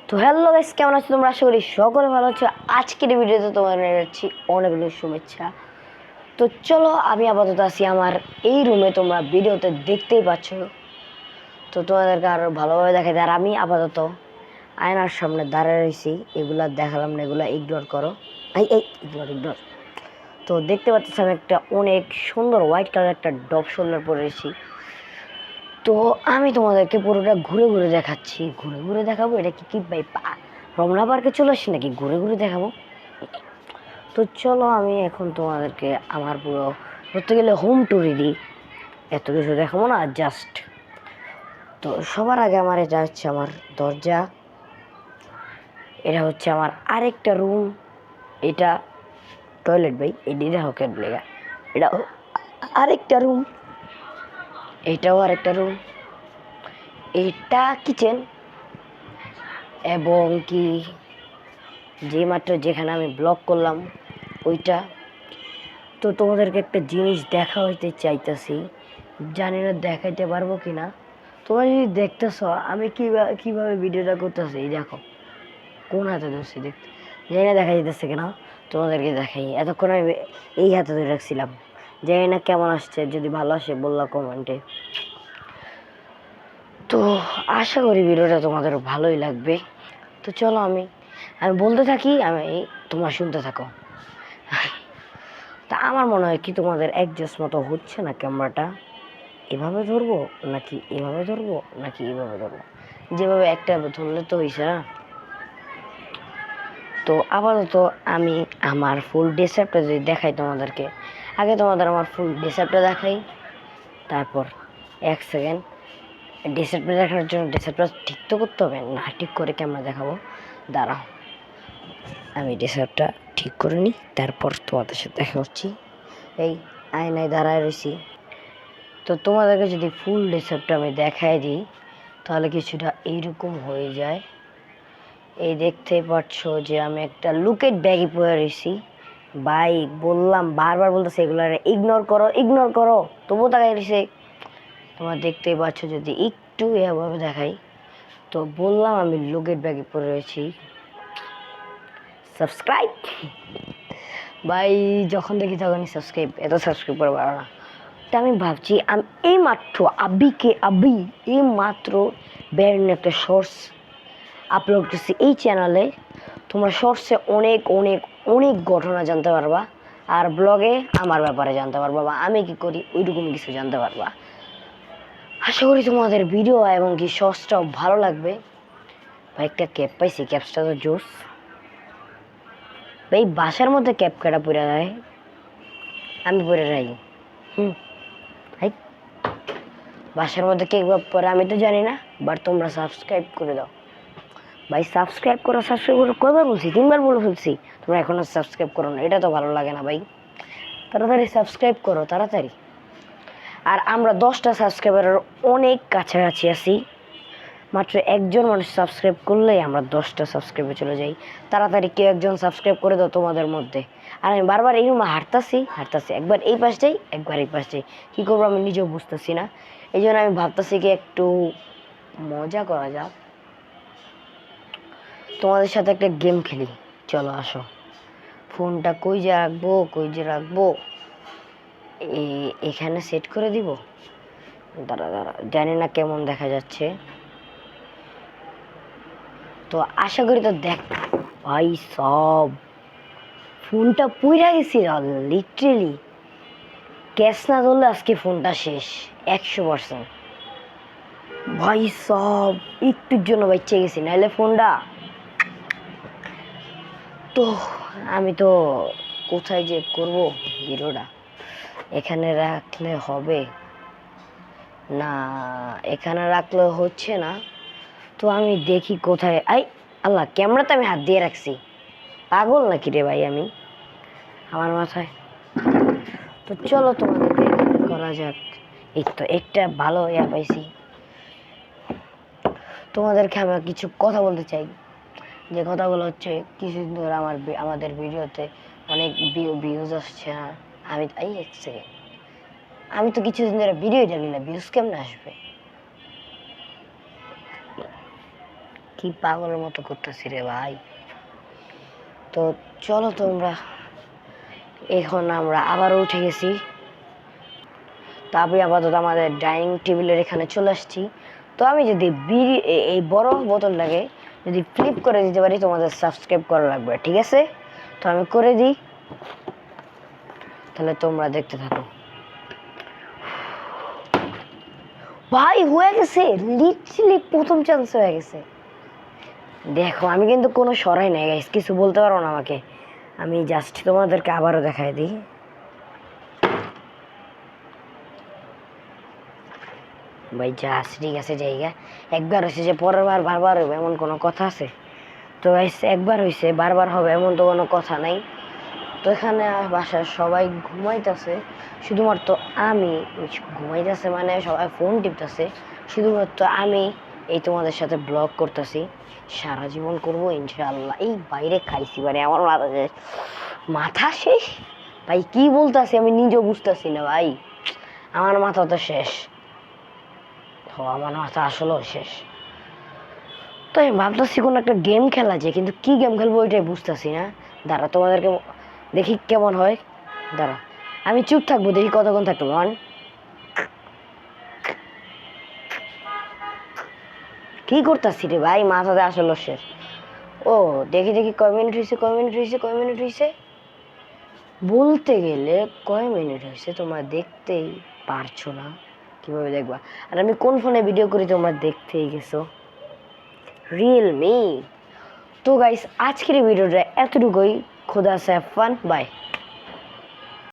তো hello guys, কেমন আছো তোমরা? আশা করি সকলে ভালো আছো। আজকের ভিডিওতে তোমাদের যাচ্ছি অনেক অনেক শুভেচ্ছা। তো চলো, আমি আপাতত আছি আমার এই রুমে, তোমরা ভিডিওতে দেখতেই পাচ্ছ। তো তোমাদেরকে আরও ভালোভাবে দেখাই, আর আমি আপাতত আয়নার সামনে দাঁড়িয়ে রয়েছি। এগুলা দেখালাম না, এগুলা ইগনোর করো। এই এই ইগনোর ইগনোর। তো দেখতে পাচ্ছি আমি একটা অনেক সুন্দর হোয়াইট কালার একটা ডব শোল্ডার পরে রয়েছি। তো আমি তোমাদেরকে পুরোটা ঘুরে ঘুরে দেখাচ্ছি, ঘুরে ঘুরে দেখাবো। এটা কি ভাই, রমনা পার্কে চলে আসছি নাকি ঘুরে ঘুরে দেখাবো? তো চলো, আমি এখন তোমাদেরকে আমার পুরো ধরতে গেলে হোম ট্যুরই দিই। এত কিছু দেখাবো না, জাস্ট। তো সবার আগে আমার এটা হচ্ছে আমার দরজা, এটা হচ্ছে আমার আরেকটা রুম, এটা টয়লেট ভাই, এদিকে হকের লেগা। এটা আরেকটা রুম, এটাও আরেকটা রুম, এটা কিচেন, এবং কি যে মাত্র যেখানে আমি ব্লগ করলাম ওইটা। তো তোমাদেরকে একটা জিনিস দেখা হইতে চাইতেছি, জানি না দেখাইতে পারবো কি না। তোমরা যদি দেখতেছ আমি কিভাবে ভিডিওটা করতেছি, এই দেখো কোন হাতে ধরছি, দেখতে জানি না দেখা যেতেছে কিনা। তোমাদেরকে দেখাই, এতক্ষণ আমি এই হাতে ধরে রাখছিলাম। জানি না কেমন আসছে, যদি ভালো আসে বললা কমেন্টে। তো আশা করি ভিডিওটা তোমাদের ভালোই লাগবে। তো চলো, আমি বলতে থাকি, তোমরা শুনতে থাকো। তা আমার মনে হয় কি তোমাদের অ্যাডজাস্ট মতো হচ্ছে না ক্যামেরাটা। এভাবে ধরবো নাকি এভাবে ধরবো নাকি এভাবে ধরবো? যেভাবে একটা ধরলে তো হয়েছে না। তো আপাতত আমি আমার ফুল ডেসঅ্যাপটা যদি দেখাই তোমাদেরকে, আগে তোমাদের আমার ফুল ডেসঅ্যাপটা দেখাই, তারপর এক সেকেন্ড। ডেসঅ্যাপটা দেখানোর জন্য ডেসঅ্যাপটা ঠিক তো করতে হবে না, ঠিক করে ক্যামেরা দেখাবো। দাঁড়াও, আমি ডেসঅ্যাপটা ঠিক করে নিই, তারপর তোমাদের সাথে দেখা হচ্ছি। এই আয়নায় দাঁড়ায় রয়েছি। তো তোমাদেরকে যদি ফুল ডেসঅ্যাপটা আমি দেখাই দিই, তাহলে কিছুটা এইরকম হয়ে যায়। এই দেখতেই পাচ্ছ যে আমি একটা লুকেট ব্যাগই পরে রয়েছি। ভাই বললাম, বারবার বলতেছে এগুলো ইগনোর করো ইগনোর করো, তবুও তাকাই রয়েছে। তোমরা দেখতেই পাচ্ছ, যদি একটু এভাবে দেখাই, তো বললাম আমি লুকেট ব্যাগই পরে রয়েছি। সাবস্ক্রাইব ভাই, যখন দেখি তখনই সাবস্ক্রাইব, এত সাবস্ক্রাইব করে পারো না। তা আমি ভাবছি, আমি এই মাত্র এই মাত্র ব্যান্ড একটা শর্টস আপলোড করছি এই চ্যানেলে। তোমরা শর্টসে অনেক অনেক অনেক ঘটনা জানতে পারবা, আর ব্লগে আমার ব্যাপারে জানতে পারবা, বা আমি কি করি ওইরকম কিছু জানতে পারবা। আশা করি তোমাদের ভিডিও এবং কি শর্টসটাও ভালো লাগবে। ভাই একটা ক্যাপ পাইছি, ক্যাপসটা তো জোস ভাই। বাসার মধ্যে ক্যাপ কাটা পরে যায়, আমি পরে যাই। ভাই বাসার মধ্যে কেক পরে আমি তো জানি না, বাট তোমরা সাবস্ক্রাইব করে দাও ভাই। সাবস্ক্রাইব করো কয়বার বলছি? 3বার বলে ফেলছি। তোমরা এখনো সাবস্ক্রাইব করো না, এটা তো ভালো লাগে না ভাই। তাড়াতাড়ি সাবস্ক্রাইব করো, তাড়াতাড়ি। আর আমরা 10টা সাবস্ক্রাইবারের অনেক কাছাকাছি আছি। মাত্র একজন মানুষ সাবস্ক্রাইব করলেই আমরা 10টা সাবস্ক্রাইবে চলে যাই। তাড়াতাড়ি কেউ একজন সাবস্ক্রাইব করে দাও তোমাদের মধ্যে। আর আমি বারবার এই রুমে হাঁটতাছি, একবার এই পাশ যাই, একবার এই পাশ যাই, কী করবো আমি নিজেও বুঝতেছি না। এই জন্য আমি ভাবতেছি কি একটু মজা করা যাক, তোমাদের সাথে একটা গেম খেলি। চলো আসো। ফোনটা কই যে রাখবো এখানে সেট করে দিব। দাঁড়া, জানি না কেমন দেখা যাচ্ছে। তো আশা করি তো দেখ ভাই, সব ফোনটা পুইরা গেছি লিটারেলি। ক্যাশ না ধরলে আজকে ফোনটা শেষ 100%। ভাই সব একটুর জন্য বেঁচে গেছি, নাহলে ফোনটা তো আমি তো কোথায় যে করব ভিডিওটা। এখানে রাখলে হবে না, এখানে রাখলে হচ্ছে না। তো আমি দেখি কোথায়। আল্লাহ, ক্যামেরাতে আমি হাত দিয়ে রাখছি, পাগল নাকি রে ভাই আমি আমার মাথায়। তো চলো তোমাদেরকে করা যাক। এই তো একটা ভালো পাইছি। তোমাদেরকে আমি কিছু কথা বলতে চাই, যে কথাগুলো হচ্ছে কিছুদিন ধরে আমাদের ভিডিওতে অনেক ভিউজ আসছে না। এক সেকেন্ড, আমি তো কিছুদিন ধরে ভিডিও জানি না, ভিউজ কেমনে আসবে? কি পাগলের মতো করতেছি রে ভাই। তো চলো তোমরা, এখন আমরা আবারও উঠে গেছি। তারপরে আপাতত আমাদের ডাইনিং টেবিলের এখানে চলে আসছি। তো আমি যদি এই বড় বোতলটাকে যদি ফ্লিপ করে দিতে পারি, তোমাদের সাবস্ক্রাইব করা লাগবে, ঠিক আছে? তো আমি করে দিই, তাহলে তোমরা দেখতে থাকো। ভাই হয়ে গেছে, লিটারালি প্রথম চান্স হয়ে গেছে। দেখো আমি কিন্তু কোনো সরাই নাই গাইস, কিছু বলতে পারো না আমাকে। আমি জাস্ট তোমাদেরকে আবারও দেখাই দিই। ভাই জাস্ট ঠিক আছে জায়গা। একবার হয়েছে যে পরের বার বারবার হবে এমন কোনো কথা আছে? তো গাইস একবার হয়েছে, বারবার হবে এমন তো কোনো কথা নাই। তো এখানে বাসায় সবাই ঘুমাইতেছে, শুধুমাত্র আমি ঘুমাইতেছে মানে সবাই ফোন টিপতেছে, শুধুমাত্র আমি এই তোমাদের সাথে ব্লগ করতেছি। সারা জীবন করবো ইনশাআল্লাহ। এই বাইরে খাইছি মানে আমার মাথা শেষ ভাই, কি বলতেছি আমি নিজেও বুঝতেছি না ভাই। আমার মাথা তো শেষ, আমার মাথা আসলেও শেষ। তো আমি ভাবতেছি কোনো একটা গেম খেলা যায়, কিন্তু কি গেম খেলবো ওইটাই বুঝতেছি না। দাঁড়া তোমাদেরকে দেখি কেমন হয়। দাঁড়া আমি চুপ থাকবো, দেখি কতক্ষণ থাকবো। কি করতেছি রে ভাই, মাথাতে আসলে শেষ। ও দেখি দেখি কয় মিনিট হয়েছে, কয় মিনিট হয়েছে, কয় মিনিট হয়েছে। বলতে গেলে কয় মিনিট হয়েছে তোমরা দেখতেই পারছো না, কিভাবে দেখবা? আর আমি কোন ফোনে ভিডিও করি তোমরা দেখতেই গেছো, রিয়েলমি। তো গাইস আজকের ভিডিওটা এতটুকুই। খোদা হাফেজ, ফান বাই।